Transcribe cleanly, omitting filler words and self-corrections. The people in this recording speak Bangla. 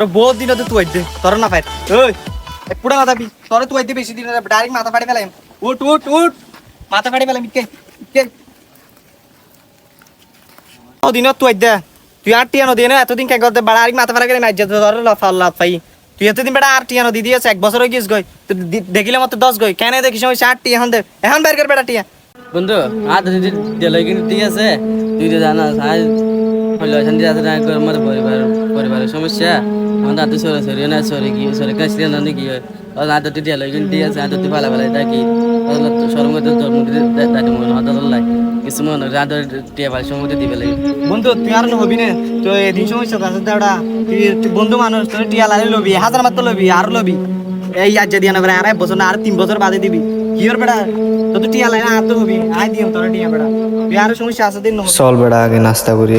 তোর বহুত দিন তো তুই দে তোর না পাই ওই পুরা মাথা বি তোর তুই দে বেশি দিন ডাইরেক্ট মাথা ফাড়ি ফেলাম উঠ উঠ উঠ মাথা ফাড়ি ফেলাম কে কে ও দিন তুই দে তুই আর টিয়ানো দিয়ে না এতদিন কে করতে বাড়া আরেক মাথা ফাড়া করে মাইজ তোর লাফাল্লা পাই তুই এতদিন বেটা আর টিয়ানো দি দিয়েছে 1 বছর হয়ে গিয়েছ গই দেখিলে মত 10 গই কেন দেখিস ওই 60 টি এখন দে এখন বের কর বেটা টিয়া বন্ধু আর যদি দিলে কিন্তু ঠিক আছে তুই তো জানাস আজ হলো শান্তি আছে না আমার পরিবারের সমস্যা আমাদের হাতে সরে না সরে কি সরে কাছে না নাকি আর আদর দিলে কিন্তু ঠিক আছে আদর ভালো ভালো দেখি সরমতে ধর্ম দাঁড়ি মনে আদর লাগে কিছু মনে আদর টিয়া ভালো সময় দিবে লাগে বন্ধু তুই আর হবি না তো এদিন সমস্যা আছে দাদা তুই বন্ধু মানুষ তোর টিয়া লাগে লবি হাজার মাত্র লবি আর লবি এই আজ যদি না আর 1 বছর না আর 3 বছর বাদে দিবি কি ওর বেটা তো তুই টিয়া লাগে আর তো হবি আই দিও তোর টিয়া বেটা তুই আর সমস্যা আছে দিন চল বেড়া আগে নাস্তা করি।